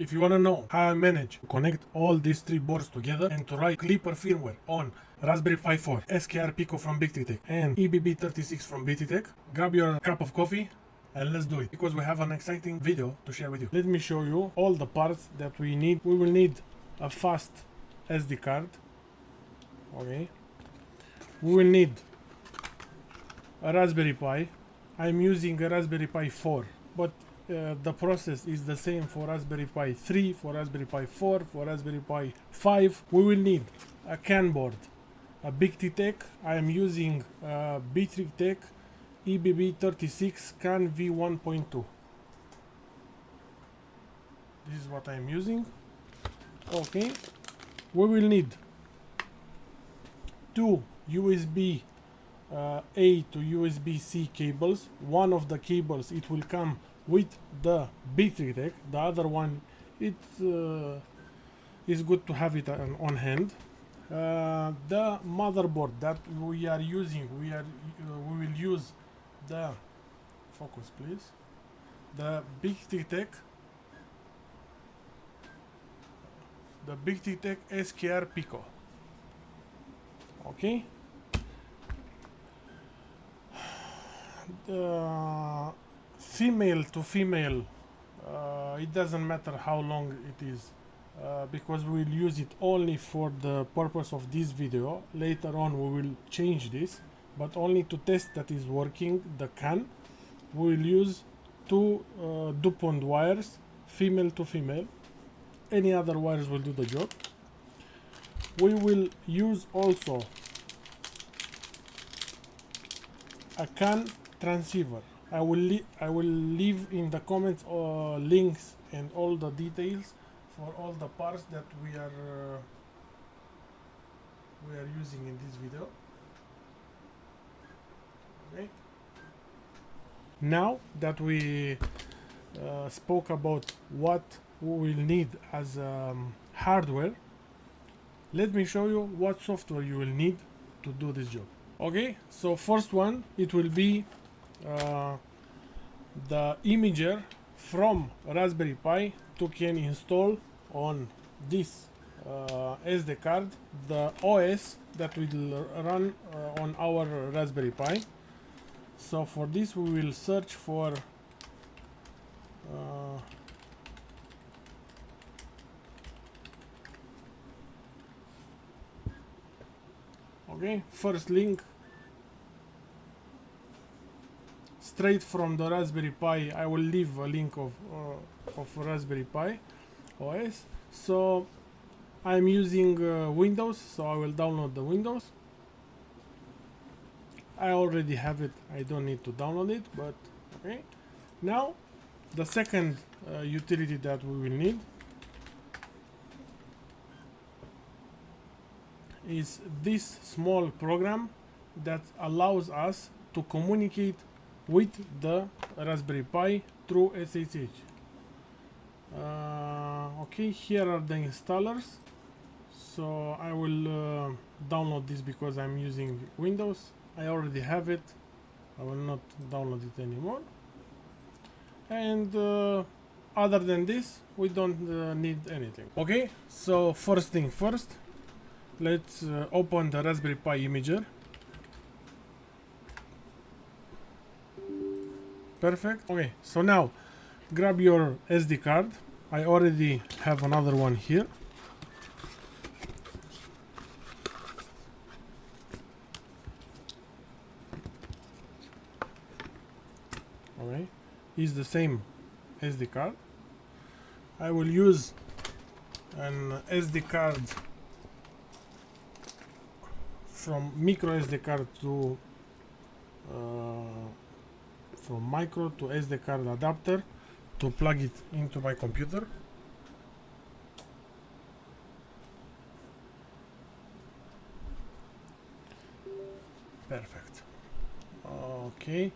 If you want to know how I manage to connect all these three boards together and to write Klipper Firmware on Raspberry Pi4, SKR Pico from BigTech and EBB36 from BigTech, grab your cup of coffee and let's do it, because we have an exciting video to share with you. Let me show you all the parts that we need. We will need a fast SD card. Okay. We will need a Raspberry Pi. I'm using a Raspberry Pi 4, but the process is the same for Raspberry Pi 3, for Raspberry Pi 4, for Raspberry Pi 5. We will need a CAN board, a BigTech. I am using a BigTech EBB36 CAN V1.2. This is what I am using. Okay. We will need two USB A to USB-C cables. One of the cables, it will come with the BigTech. The other one, it is good to have it on hand. The motherboard that we are using, we will use the focus, please. The BigTech SKR Pico. Okay. Female to female, it doesn't matter how long it is, because we will use it only for the purpose of this video. Later on we will change this, but only to test that is working the CAN. We will use two DuPont wires, female to female. Any other wires will do the job. We will use also a CAN transceiver. I will leave in the comments links and all the details for all the parts that we are using in this video. Okay. Now that we spoke about what we will need as hardware, let me show you what software you will need to do this job. Okay, so first one, it will be the imager from Raspberry Pi to can install on this SD card the OS that will run on our Raspberry Pi. So for this we will search for okay, first link straight from the Raspberry Pi. I will leave a link of Raspberry Pi OS. So I'm using Windows, so I will download the Windows. I already have it, I don't need to download it, but okay. Now the second utility that we will need is this small program that allows us to communicate with the Raspberry Pi through SSH. Okay, here are the installers. So I will download this because I'm using Windows. I already have it. I will not download it anymore. And other than this, we don't need anything. Okay, so first thing first, let's open the Raspberry Pi imager. Perfect. Okay, so now grab your SD card. I already have another one here. Okay, is the same SD card. I will use an SD card from micro SD card to from micro to SD card adapter to plug it into my computer. Perfect. Okay,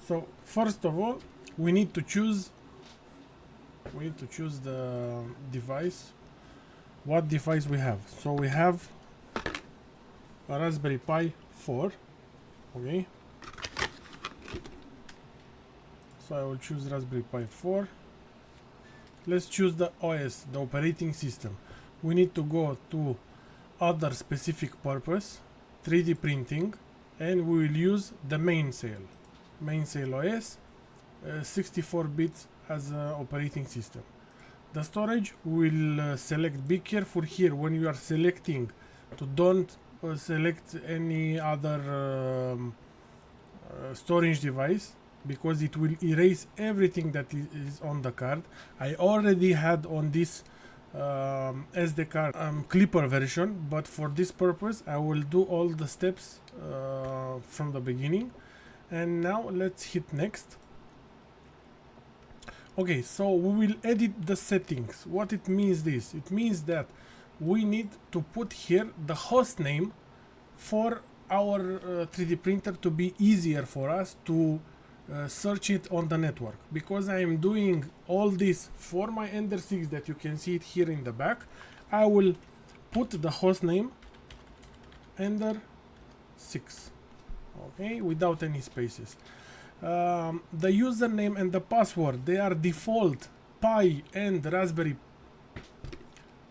so first of all we need to choose the device, what device we have. So we have a Raspberry Pi 4. Okay, so I will choose Raspberry Pi 4. let's choose the OS, the operating system. We need to go to other specific purpose, 3D printing, and we will use the MainsailOs, 64 bits as an operating system. The storage will select, be careful here when you are selecting to don't select any other storage device, because it will erase everything that is on the card. I already had on this SD card Klipper version, but for this purpose I will do all the steps from the beginning. And now let's hit next. Okay, so we will edit the settings. What it means this? It means that we need to put here the host name for our 3D printer to be easier for us to search it on the network, because I am doing all this for my Ender 6 that you can see it here in the back. I will put the host name Ender 6, okay, without any spaces. The username and the password, they are default Pi and Raspberry.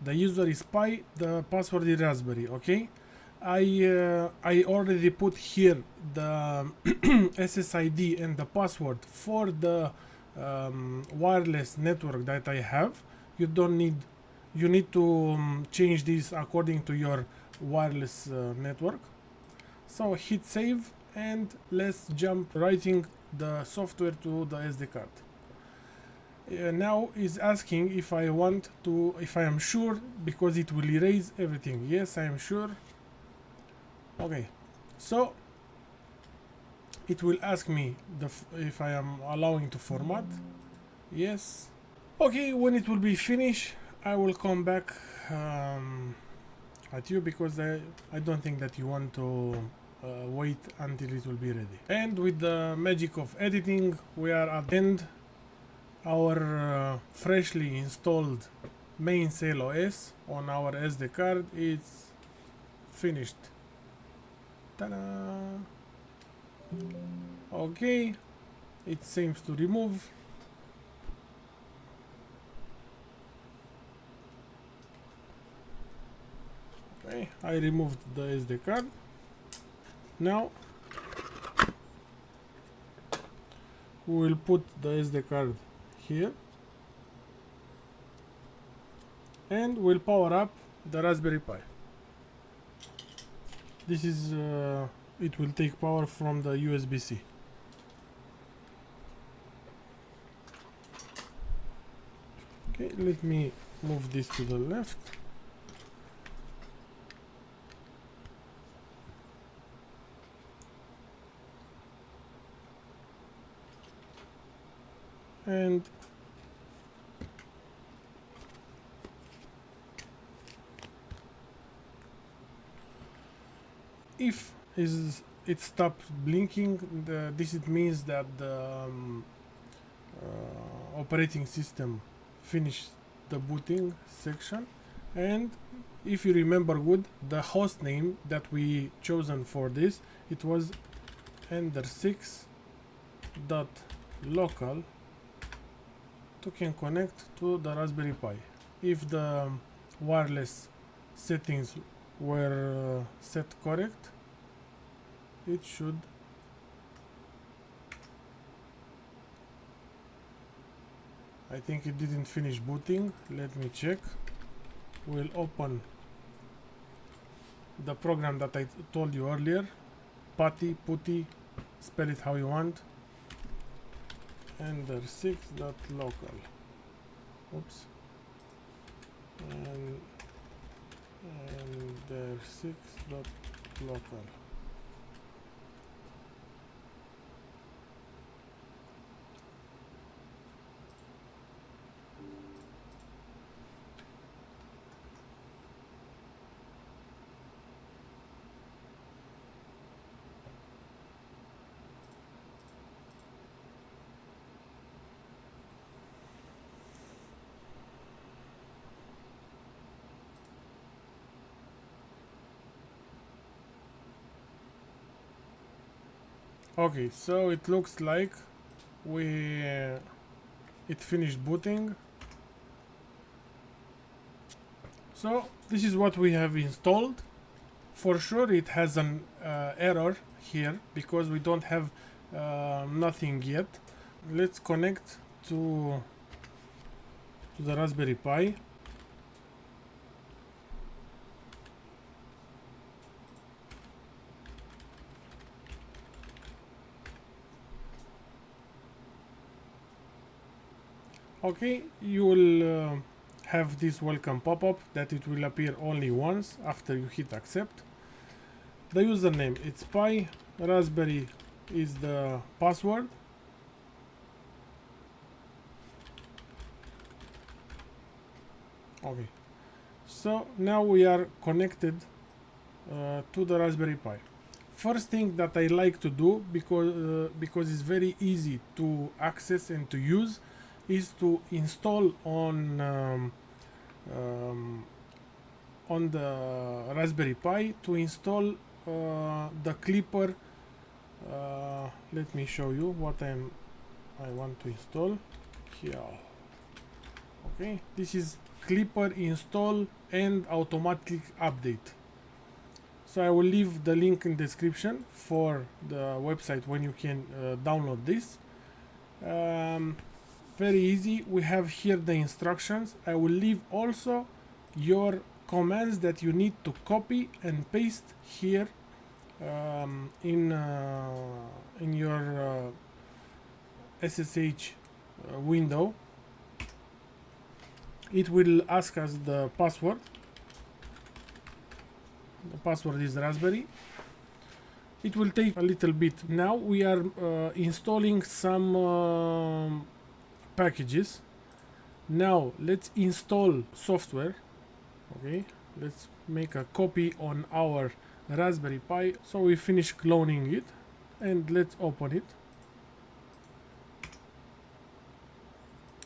The user is Pi, the password is Raspberry, okay. I already put here the SSID and the password for the wireless network that I have. You need to change this according to your wireless network. So hit save, and let's jump writing the software to the SD card. Now is asking if I am sure, because it will erase everything. Yes, I am sure. Okay, so it will ask me if I am allowing to format. Yes. Okay, when it will be finished, I will come back at you, because I don't think that you want to wait until it will be ready. And with the magic of editing, we are at the end. Our freshly installed MainsailOs on our SD card is finished. Ta-da! Okay, it seems to remove. Okay, I removed the SD card. Now we will put the SD card here and we'll power up the Raspberry Pi. This is it will take power from the USB-C. Okay, let me move this to the left. And if it stops blinking, this it means that the operating system finished the booting section. And if you remember good, the host name that we chosen for this, it was ender6.local to can connect to the Raspberry Pi. If the wireless settings were set correct, it should I think it didn't finish booting. Let me check. We'll open the program that I told you earlier, putty, spell it how you want, ender6.local. Oops. And ender6.local. Okay, so it looks like it finished booting. So this is what we have installed. For sure it has an error here because we don't have nothing yet. Let's connect to the Raspberry Pi. Okay, you will have this welcome pop-up that it will appear only once after you hit accept. The username, it's Pi, Raspberry is the password. Okay, so now we are connected to the Raspberry Pi. First thing that I like to do, because it's very easy to access and to use, is to install on the Raspberry Pi, to install the Klipper. Let me show you what I want to install here. Okay, this is Klipper install and automatic update. So I will leave the link in description for the website when you can download this. Very easy. We have here the instructions. I will leave also your commands that you need to copy and paste here in your SSH window. It will ask us the password. The password is Raspberry. It will take a little bit. Now we are installing some packages. Now let's install software. Okay, let's make a copy on our Raspberry Pi. So we finish cloning it and let's open it.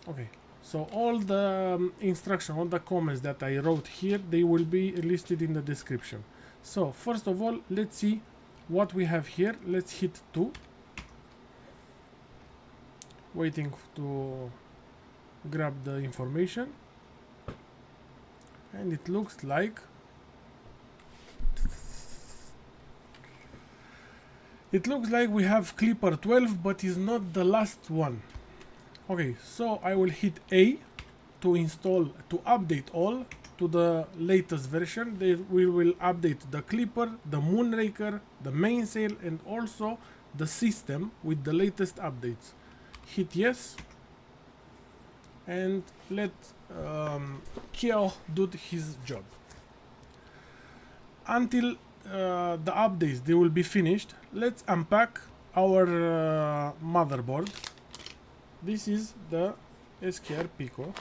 Okay, so all the instruction, all the comments that I wrote here, they will be listed in the description. So first of all, let's see what we have here. Let's hit 2. Waiting to grab the information, and it looks like we have Klipper 12, but is not the last one. Okay, so I will hit A to install, to update all to the latest version. We will update the Klipper, the Moonraker, the Mainsail, and also the system with the latest updates. Hit yes, and let KIAUH do his job. Until the updates they will be finished, let's unpack our motherboard. This is the SKR Pico,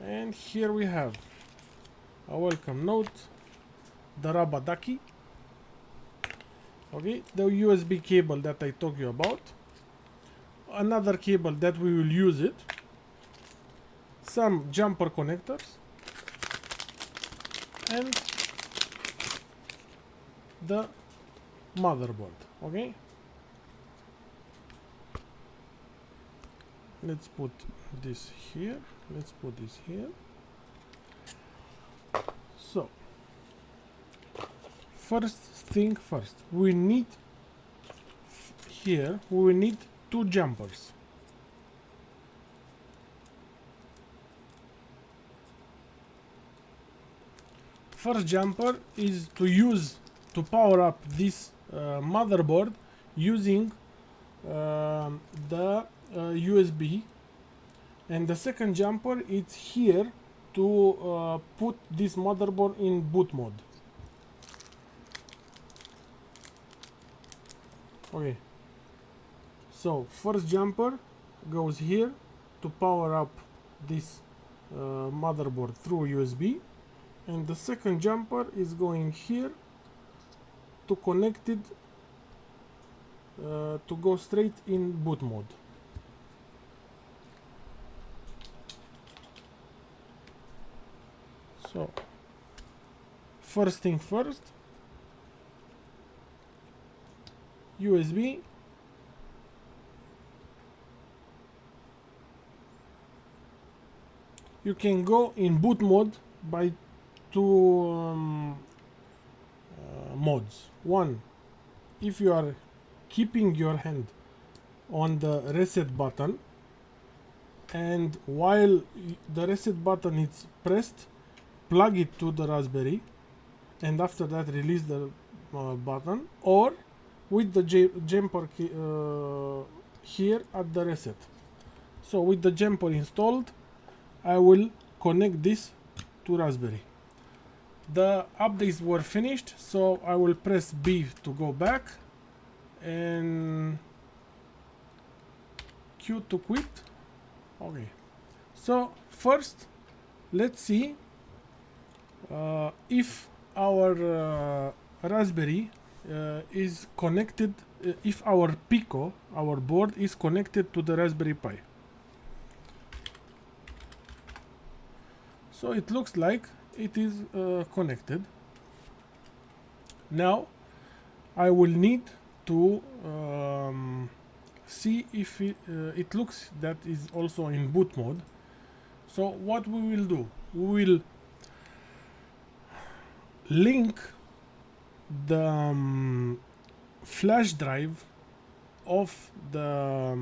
and here we have a welcome note, the Rabadaki. Okay, the USB cable that I talked you about, another cable that we will use it, some jumper connectors, and the motherboard. Okay, let's put this here, let's put this here. So first thing first, we need here, we need 2 jumpers. First jumper is to power up this motherboard using the USB, and the second jumper is here to put this motherboard in boot mode. Okay, so first jumper goes here to power up this motherboard through USB, and the second jumper is going here to connect it to go straight in boot mode. So first thing first, USB, you can go in boot mode by two modes. One, if you are keeping your hand on the reset button, and while the reset button is pressed, plug it to the Raspberry, and after that release the button, or with the jumper here at the reset. So with the jumper installed, I will connect this to Raspberry. The updates were finished, so I will press B to go back and Q to quit. Okay, so first let's see if our Raspberry is connected, if our Pico, our board, is connected to the Raspberry Pi. So it looks like it is connected. Now I will need to see if it looks that is also in boot mode. So what we will do, we will link the flash drive of the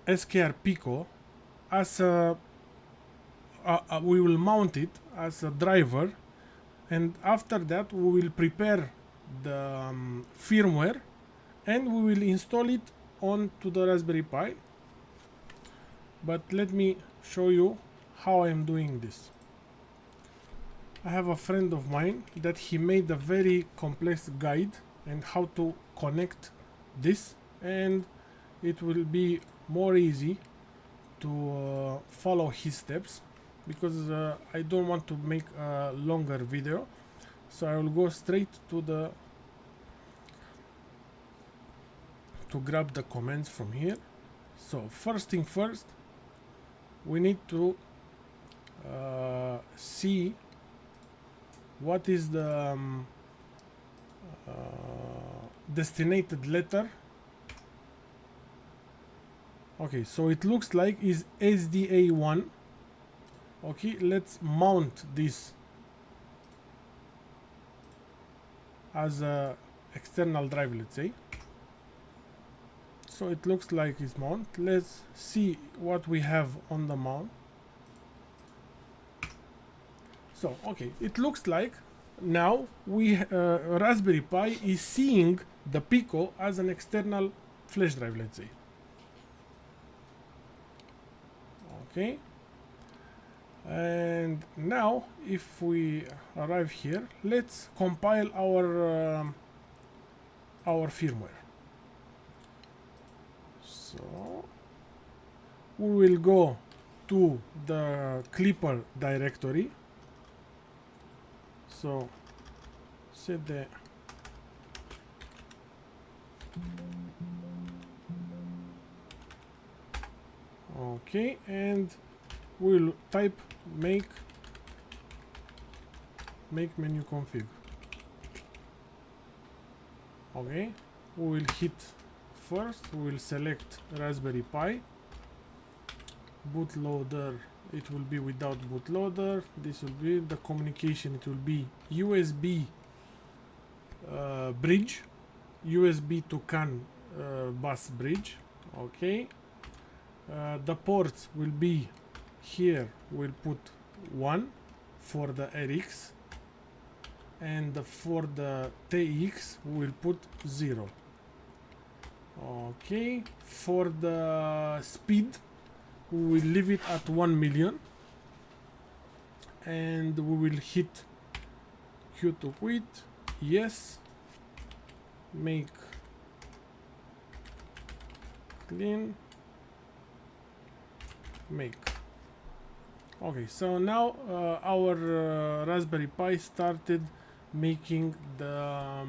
SKR Pico as a we will mount it as a driver, and after that we will prepare the firmware and we will install it onto the Raspberry Pi. But let me show you how I am doing this. I have a friend of mine that he made a very complex guide and how to connect this, and it will be more easy to follow his steps, because I don't want to make a longer video, so I will go straight to the to grab the commands from here. So first thing first, we need to see what is the destinated letter. Okay, so it looks like is SDA1. Okay, let's mount this as a external drive, let's say. So it looks like it's mount. Let's see what we have on the mount. So okay, it looks like now we Raspberry Pi is seeing the Pico as an external flash drive, let's say. Okay, and now if we arrive here, let's compile our firmware. So we will go to the Klipper directory. So set the okay, and we'll type make menu config. Okay, we will hit first, we will select Raspberry Pi. Bootloader, it will be without bootloader. This will be the communication, it will be USB bridge, USB to CAN bus bridge. Okay, the ports will be here, we'll put 1 for the RX, and for the TX we'll put 0. Okay, for the speed we will leave it at 1 million, and we will hit Q to quit, yes, make clean, make. Okay, so now our Raspberry Pi started making the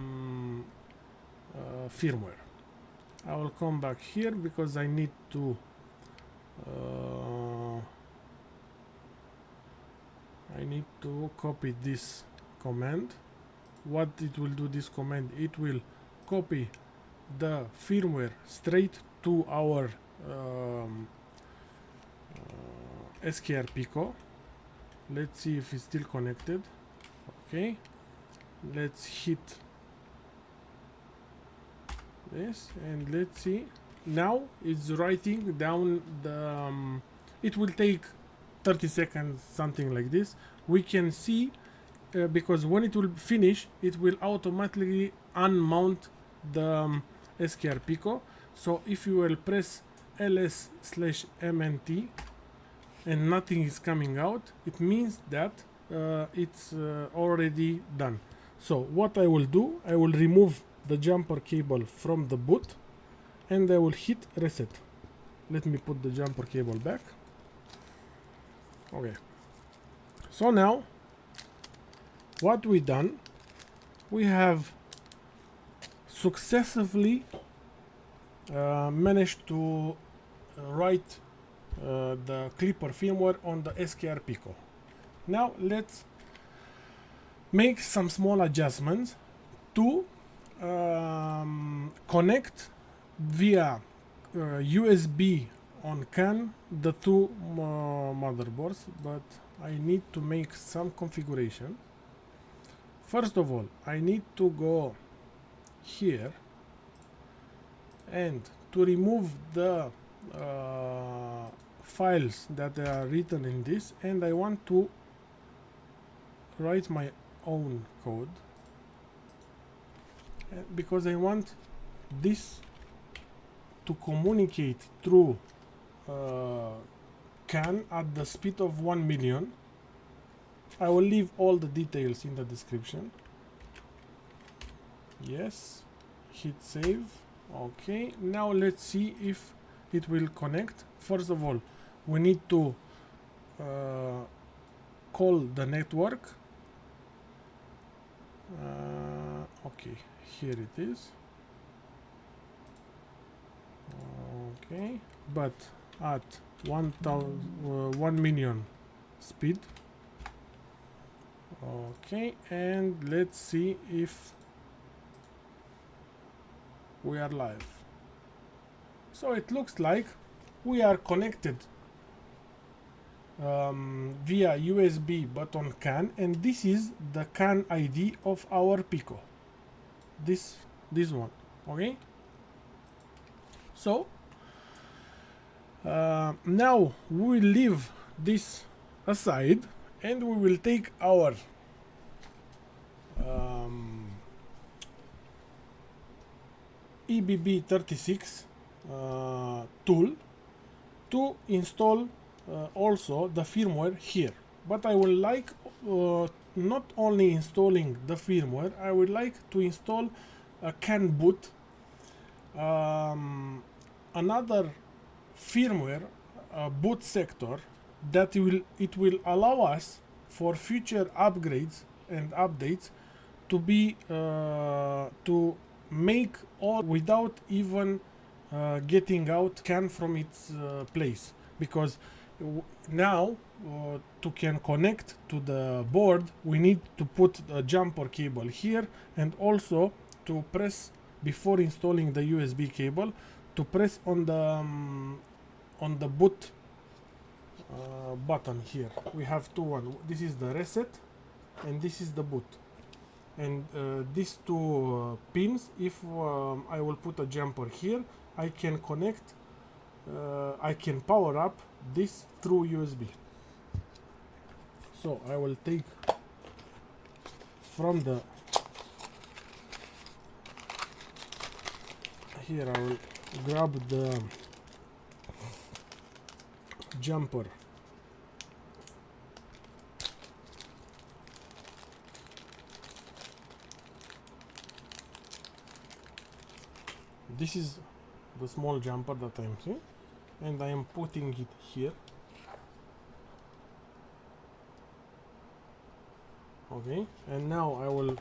firmware. I will come back here because I need to copy this command. What it will do, this command, it will copy the firmware straight to our SKR Pico. Let's see if it's still connected. Okay, let's hit this and let's see. Now it's writing down the it will take 30 seconds, something like this. We can see because when it will finish, it will automatically unmount the SKR Pico. So if you will press ls/mnt and nothing is coming out, it means that it's already done. So what I will do, I will remove the jumper cable from the boot and I will hit reset. Let me put the jumper cable back. Okay, so now what we done, we have successfully managed to write the Klipper firmware on the SKR Pico. Now let's make some small adjustments to connect via USB on CAN the two motherboards, but I need to make some configuration. First of all, I need to go here and to remove the files that are written in this, and I want to write my own code because I want this to communicate through CAN at the speed of 1 million. I will leave all the details in the description. Yes, hit save. Okay, now let's see if it will connect. First of all, we need to call the network. Okay, here it is. Okay, but at 1 million speed. Okay, and let's see if we are live. So it looks like we are connected via USB but on CAN, and this is the CAN ID of our Pico. This one. Okay, so now we will leave this aside and we will take our EBB36 tool to install also the firmware here. But I would like not only installing the firmware, I would like to install a CAN boot, another firmware boot sector that will allow us for future upgrades and updates to be to make all without even getting out CAN from its place, because now to can connect to the board we need to put a jumper cable here, and also to press before installing the USB cable to press on the boot button here. We have one. This is the reset and this is the boot, and these two pins, if I will put a jumper here, I can connect, I can power up this through USB. So I will take from the here, I will grab the jumper this is the small jumper that I'm seeing, and I am putting it here. Okay, and now I will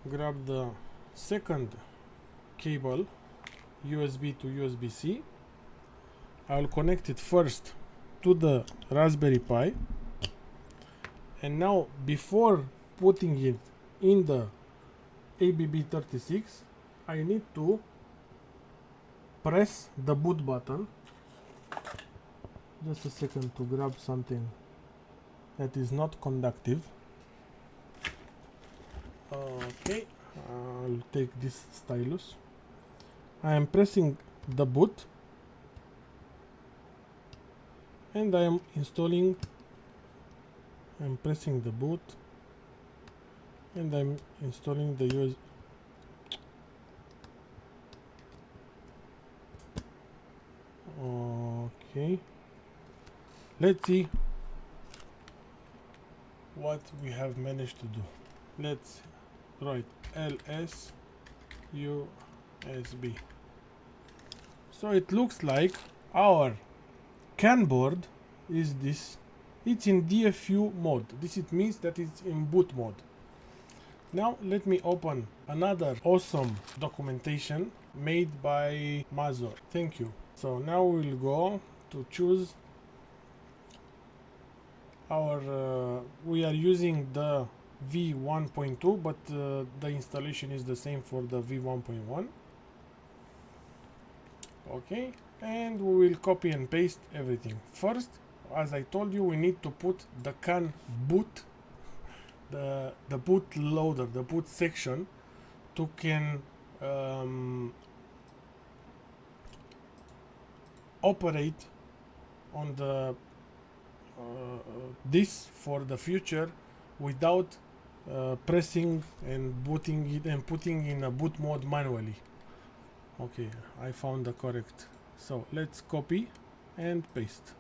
grab the second cable, USB to USB-C. I will connect it first to the Raspberry Pi, and now before putting it in the EBB36 I need to press the boot button Just a second to grab something that is not conductive. Okay, I'll take this stylus. I am pressing the boot and I am installing. I'm pressing the boot and I'm installing the USB. Okay, let's see what we have managed to do. Let's write ls USB. So it looks like our CAN board is this. It's in DFU mode. This it means that it's in boot mode. Now let me open another awesome documentation made by Mazur. Thank you. So now we'll go to choose our we are using the V1.2, but the installation is the same for the V1.1. Okay, and we will copy and paste everything. First, as I told you, we need to put the CAN boot, the boot loader, the boot section, to can operate on the this for the future without pressing and booting it and putting in a boot mode manually. Okay, I found the correct. So let's copy and paste.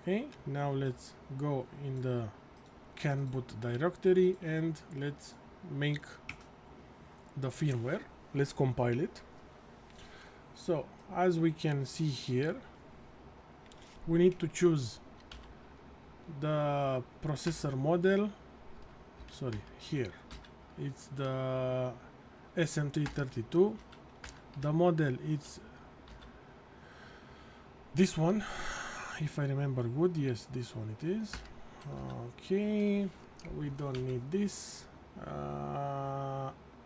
Okay, now let's go in the CAN boot directory and let's make the firmware. Let's compile it. So as we can see here, we need to choose the processor model. Sorry, here it's the SMT32. The model is this one, if I remember good. Yes, this one it is. Okay, we don't need this.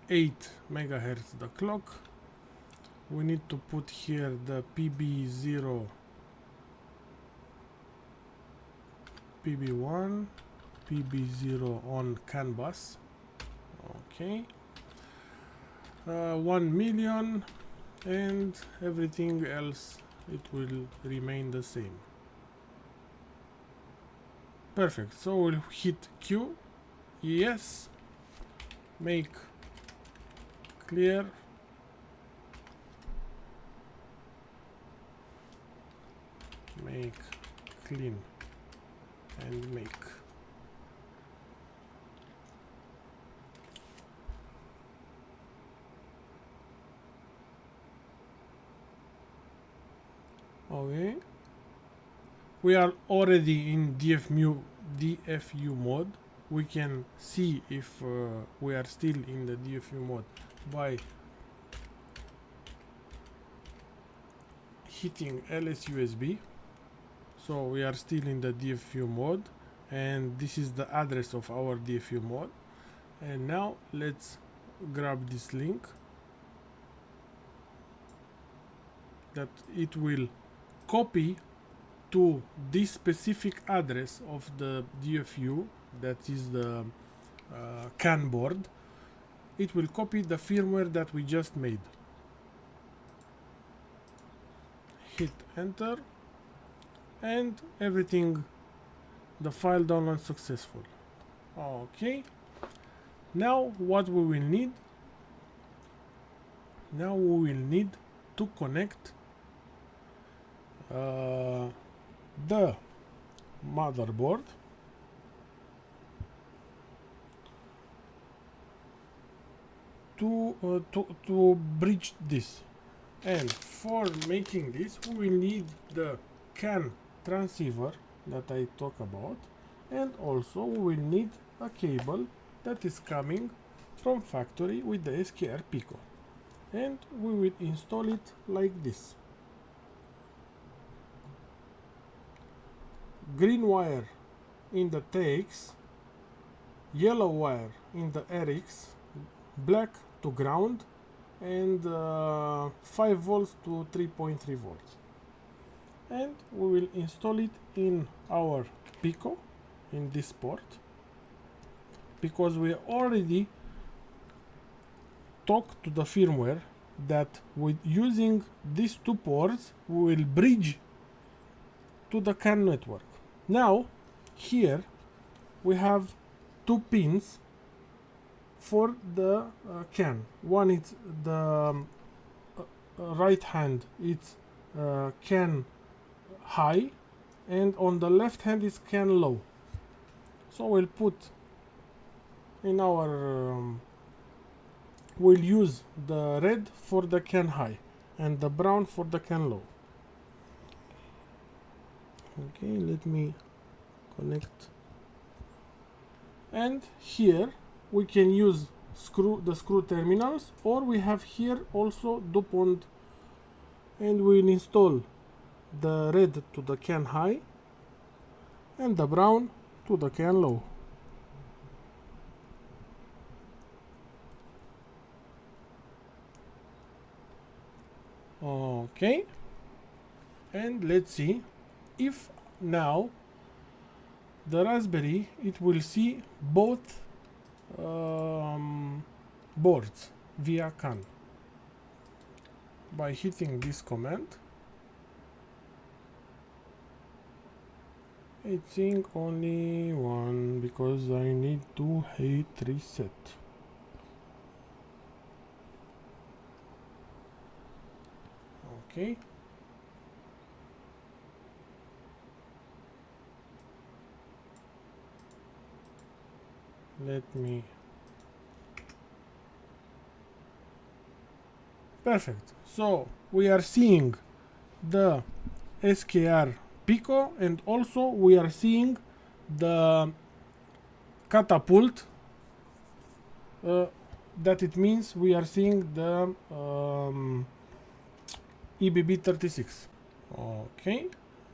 8 megahertz the clock. We need to put here the PB0, PB1, PB0 on CAN bus. Okay, 1 million, and everything else it will remain the same. Perfect. So we'll hit Q, yes, make clear, make clean, and make. Okay, we are already in DFU mode. We can see if we are still in the DFU mode by hitting ls USB. So we are still in the DFU mode, and this is the address of our DFU mode. And now let's grab this link that it will copy to this specific address of the DFU, that is the CAN board. It will copy the firmware that we just made. Hit enter, and everything, the file download successful. Okay, now what we will need, to connect the motherboard to bridge this. And for making this, we will need the CAN transceiver that I talk about, and also we will need a cable that is coming from factory with the SKR Pico, and we will install it like this. Green wire in the TX, yellow wire in the RX, black to ground, and 5 volts to 3.3 volts. And we will install it in our Pico in this port, because we already talked to the firmware that with using these two ports we will bridge to the CAN network. Now here we have two pins for the CAN. One is the right hand, it's CAN high, and on the left hand is CAN low. So we'll put in our we'll use the red for the CAN high and the brown for the CAN low. Okay, let me connect. And here we can use the screw terminals, or we have here also DuPont, and we'll install the red to the CAN high and the brown to the CAN low. Okay, and let's see if now the Raspberry, it will see both boards via CAN by hitting this command. It's saying only one because I need to hit reset. Okay. Let me. Perfect. So we are seeing the SKR Pico, and also we are seeing the catapult. That it means we are seeing the EBB36. Okay,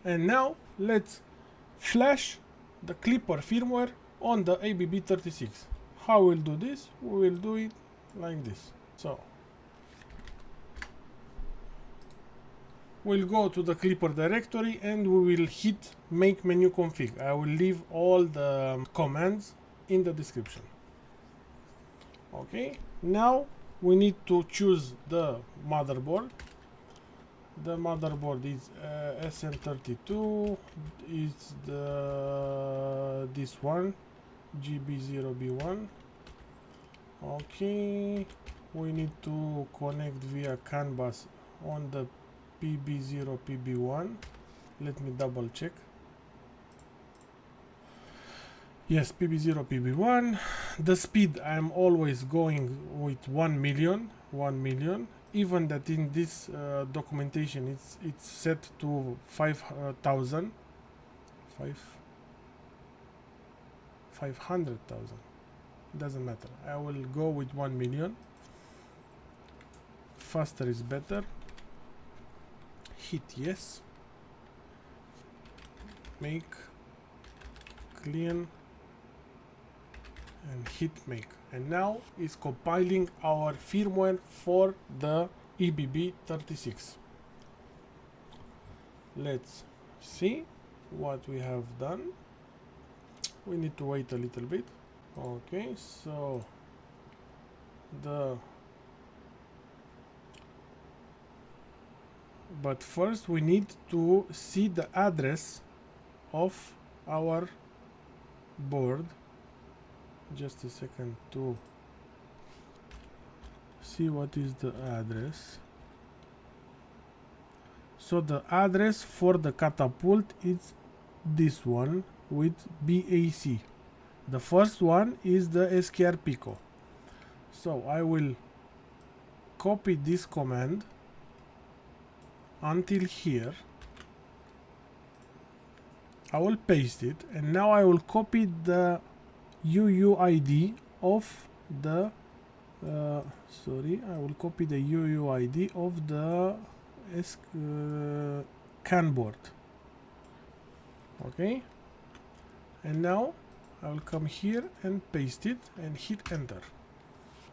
and now let's flash the Klipper firmware on the EBB36. How we'll do this? We will do it like this. So we'll go to the Klipper directory and we will hit make menu config. I will leave all the commands in the description. Okay, now we need to choose the motherboard. The motherboard is SN32, it's this one, GB0B1. Okay, we need to connect via CAN bus on the PB0 PB1. Let me double check. Yes, PB0 PB1. The speed, I'm always going with 1 million. Even that in this documentation it's set to 500,000. Doesn't matter. I will go with 1 million. Faster is better. Hit yes. Make clean and hit make. And now it's compiling our firmware for the EBB36. Let's see what we have done. We need to wait a little bit. Okay, so but first we need to see the address of our board. Just a second to see what is the address. So the address for the catapult is this one with BAC. The first one is the SKR Pico. So I will copy this command until here. I will paste it, and now I will copy the UUID of the I will copy the UUID of the CAN board. Okay, and now I will come here and paste it and hit enter.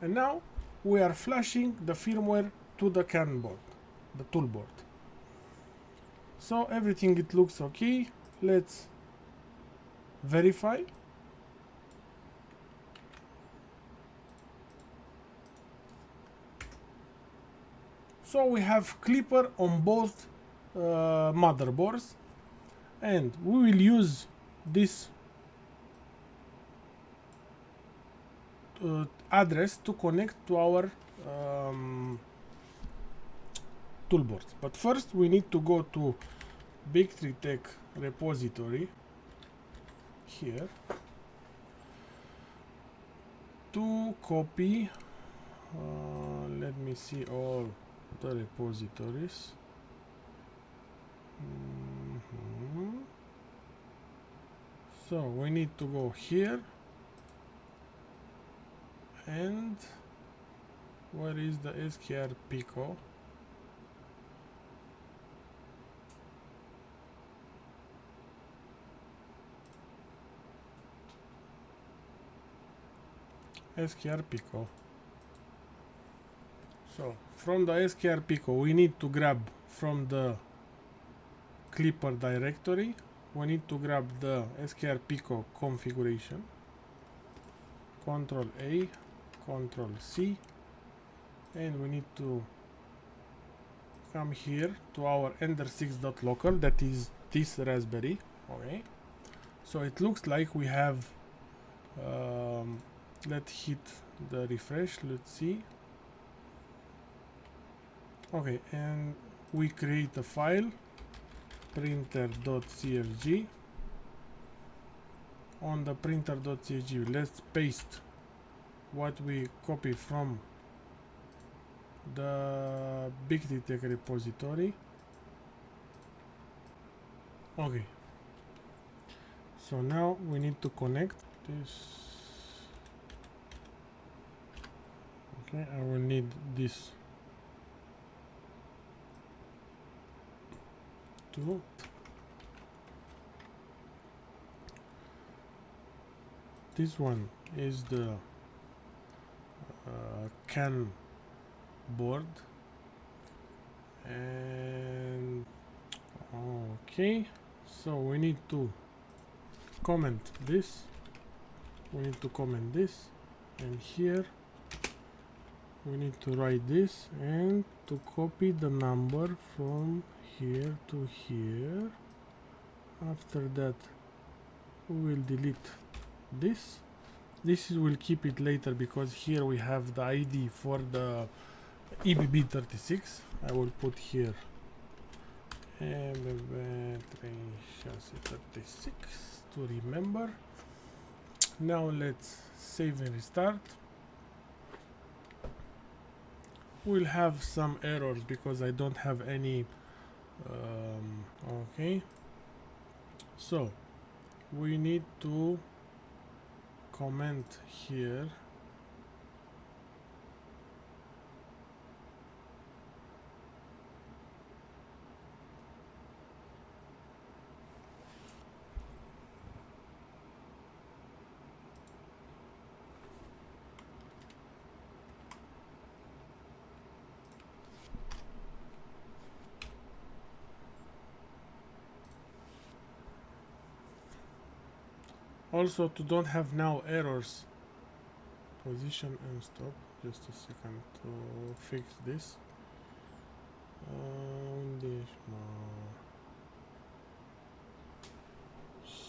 And now we are flashing the firmware to the CAN board, the toolboard. So everything it looks okay. Let's verify. So we have Klipper on both motherboards, and we will use this address to connect to our toolboards. But first we need to go to Big3Tech repository here to copy, let me see all the repositories. So we need to go here, and where is the SKR Pico? SKR Pico. So from the SKR Pico we need to grab from the Klipper directory, we need to grab the SKR Pico configuration, Ctrl A, Ctrl C, and we need to come here to our ender6.local, that is this Raspberry. Okay, so it looks like we have let's hit the refresh, let's see. Okay, and we create a file, printer.cfg. On the printer.cfg, let's paste what we copy from the Big3Tech repository. Okay, so now we need to connect this. Okay, I will need this too. This one is the CAN board, and okay, so we need to comment this, and here we need to write this and to copy the number from here to here. After that we will delete this. Will keep it later because here we have the ID for the EBB36. I will put here EBB36 to remember. Now let's save and restart. We'll have some errors because I don't have any okay, so we need to comment here also to don't have now errors. Position and stop. Just a second to fix this.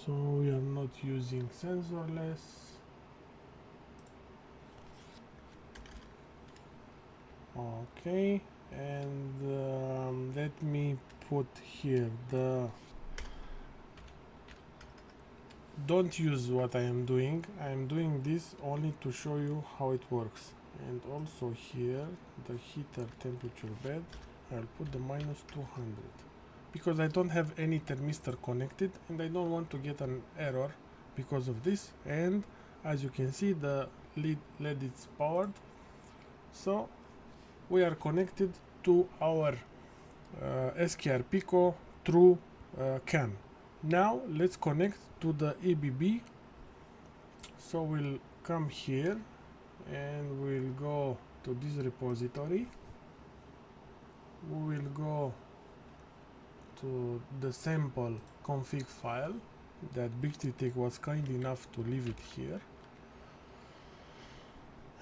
So we are not using sensorless. Okay, and let me put here the. Don't use what I am doing. I am doing this only to show you how it works. And also here the heater temperature bed, I'll put the -200 because I don't have any thermistor connected and I don't want to get an error because of this. And as you can see, the LED is powered, so we are connected to our SKR Pico through CAN. Now let's connect to the EBB. So we'll come here and we'll go to this repository. We will go to the sample config file that Big3Tech was kind enough to leave it here,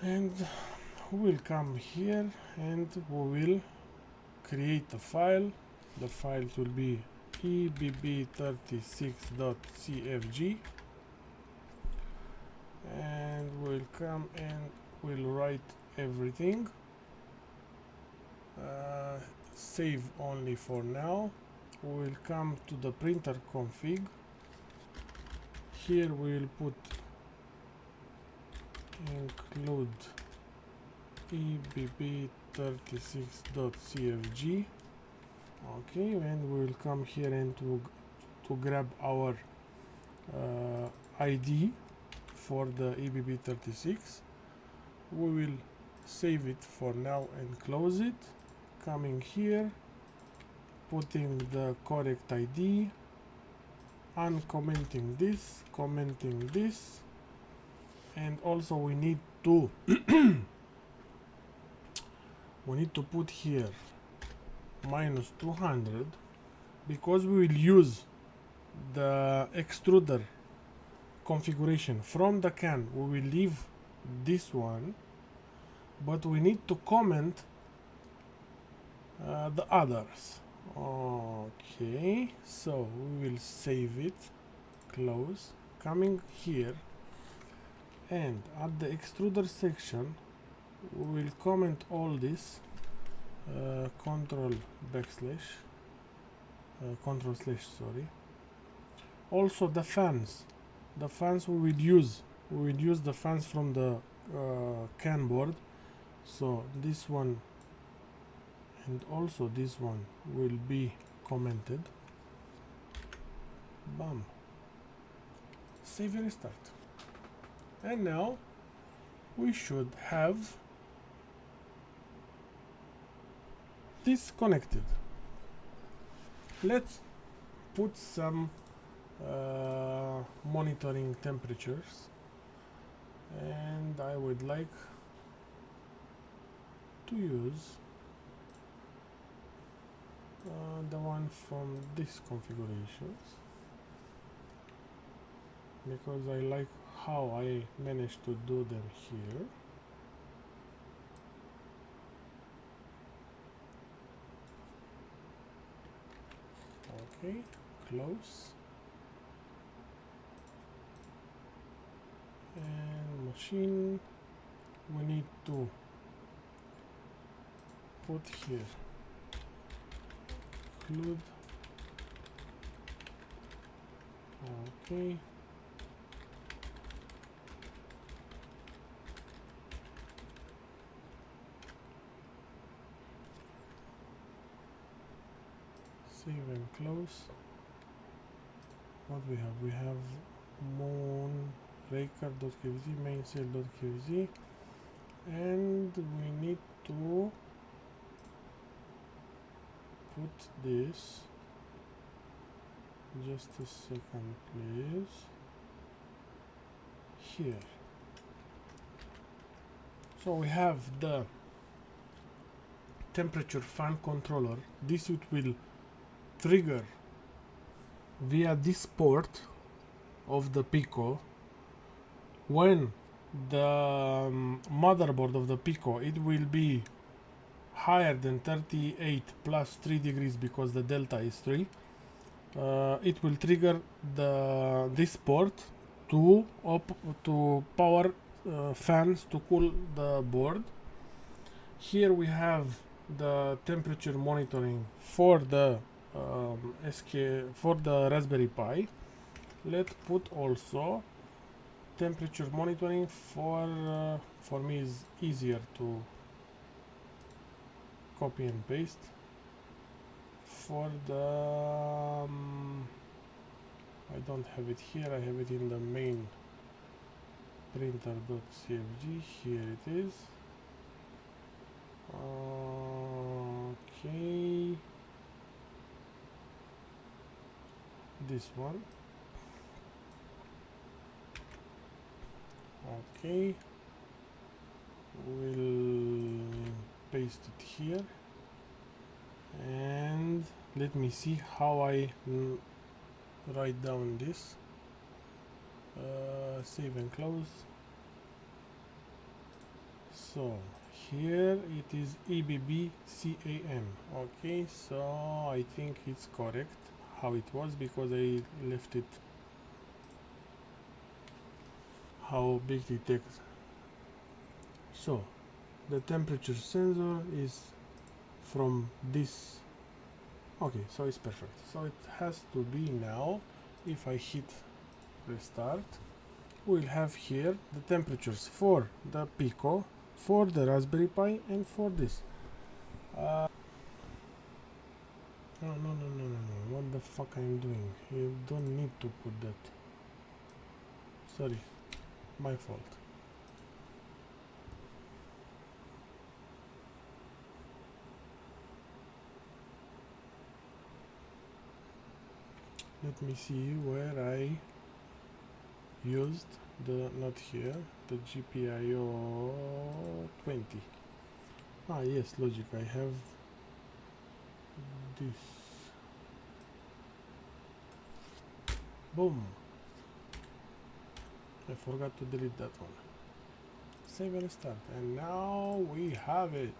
and we will come here and we will create a file. The file will be EBB36.cfg, and we'll come and we'll write everything. Save only for now. We will come to the printer config. Here we will put include EBB36.cfg. Okay, and we will come here and to grab our ID for the EBB36. We will save it for now and close it. Coming here, putting the correct ID, uncommenting this, commenting this, and also we need to we need to put here -200 because we will use the extruder configuration from the can. We will leave this one, but we need to comment the others. Okay, so we will save it, close, coming here, and at the extruder section we will comment all this, control slash, sorry. Also the fans we will use the fans from the can board, so this one and also this one will be commented. Bam, save and restart, and now we should have this connected. Let's put some monitoring temperatures, and I would like to use the one from this configurations, because I like how I managed to do them here. Okay, close, and machine, we need to put here include. Okay, save and close. What we have? We have moonraker.kvz, MainsailOs.kvz, and we need to put this. Just a second, please. Here. So we have the temperature fan controller. This it will trigger via this port of the Pico. When the motherboard of the Pico, it will be higher than 38 plus 3 degrees because the delta is 3. It will trigger this port to power fans to cool the board. Here we have the temperature monitoring for the for the Raspberry Pi. Let's put also temperature monitoring for me is easier to copy and paste. For the I don't have it here, I have it in the main printer.cfg. Here it is. Okay, this one. Okay, we'll paste it here, and let me see how I write down this. Save and close. So here it is EBB36. Okay, so I think it's correct how it was, because I left it how big it takes. So the temperature sensor is from this. Okay, so it's perfect. So it has to be now. If I hit restart, we'll have here the temperatures for the Pico, for the Raspberry Pi, and for this. No, what the fuck I'm doing? You don't need to put that. Sorry, my fault. Let me see where I used the, not here, the GPIO 20. Ah yes, logic, I have this. Boom. I forgot to delete that one. Save and start, and now we have it.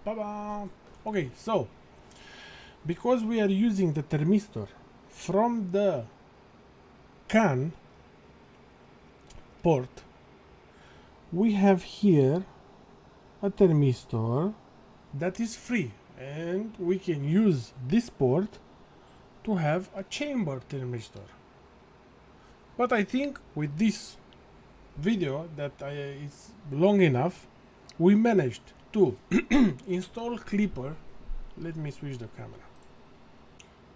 Ba-ba. Okay, so because we are using the thermistor from the CAN port, we have here a thermistor that is free, and we can use this port to have a chamber thermistor. But I think with this video that is long enough, we managed to install Klipper. Let me switch the camera.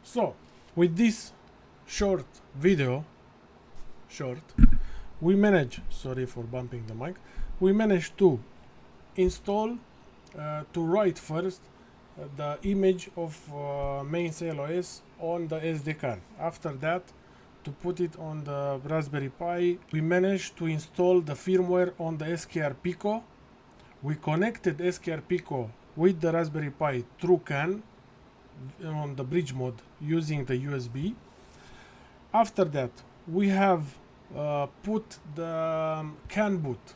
So with this short video, we managed, sorry for bumping the mic, we managed to install, to write first the image of MainsailOs on the SD card. After that, to put it on the Raspberry Pi, we managed to install the firmware on the SKR Pico. We connected SKR Pico with the Raspberry Pi through CAN on the bridge mode using the USB. After that, we have put the CAN boot,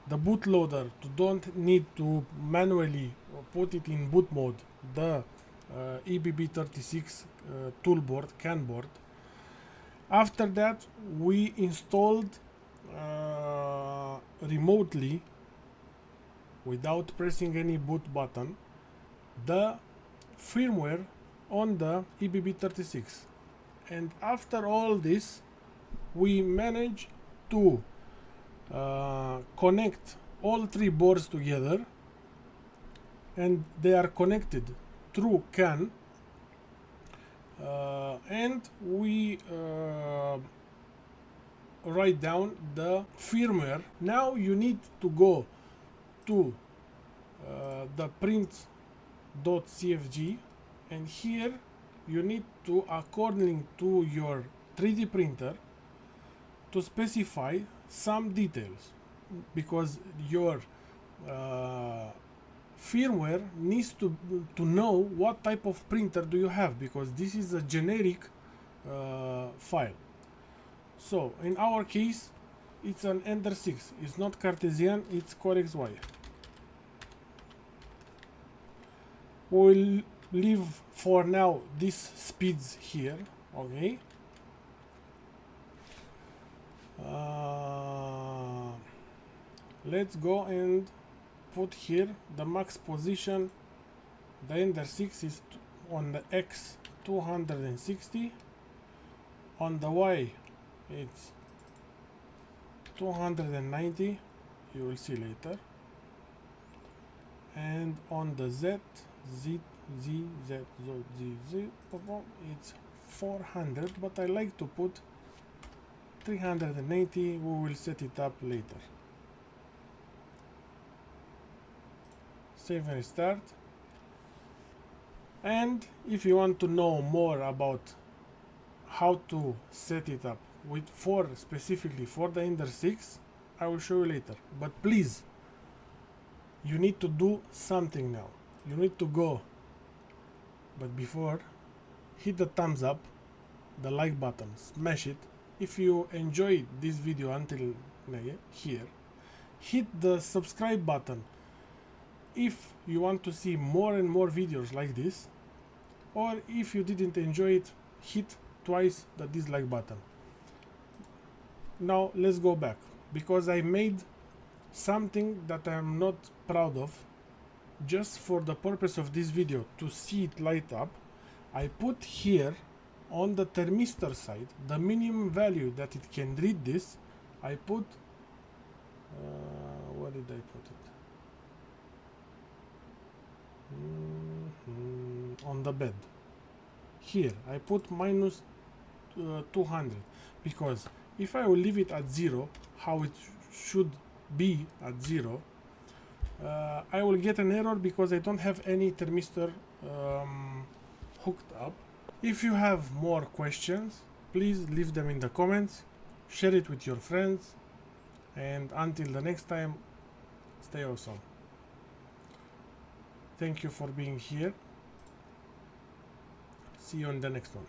the bootloader, to don't need to manually put it in boot mode, the EBB36 toolboard, CAN board. After that, we installed remotely, without pressing any boot button, the firmware on the EBB36. And after all this, we managed to connect all three boards together, and they are connected through CAN, and we write down the firmware. Now you need to go to the print.cfg, and here you need to, according to your 3D printer, to specify some details, because your firmware needs to know what type of printer do you have, because this is a generic file. So in our case, it's an Ender 6. It's not Cartesian, it's CoreXY. We'll leave for now these speeds here, okay? Let's go and put here the max position. The Ender 6 is on the X 260, on the Y it's 290, you will see later, and on the Z it's 400, but I like to put 380. We will set it up later. Save and start. And if you want to know more about how to set it up specifically for the Ender 6, I will show you later. But please You need to do something now. You need to go, but before, hit the thumbs up, the like button, smash it. If you enjoyed this video until here, hit the subscribe button if you want to see more and more videos like this, or if you didn't enjoy it, hit twice the dislike button. Now let's go back, because I made something that I'm not proud of. Just for the purpose of this video, to see it light up, I put here on the thermistor side the minimum value that it can read this. I put where did I put it? On the bed here I put minus 200, because if I will leave it at 0, how it should be at 0, I will get an error because I don't have any thermistor hooked up. If you have more questions, please leave them in the comments, share it with your friends, and until the next time, stay awesome. Thank you for being here. See you on the next one.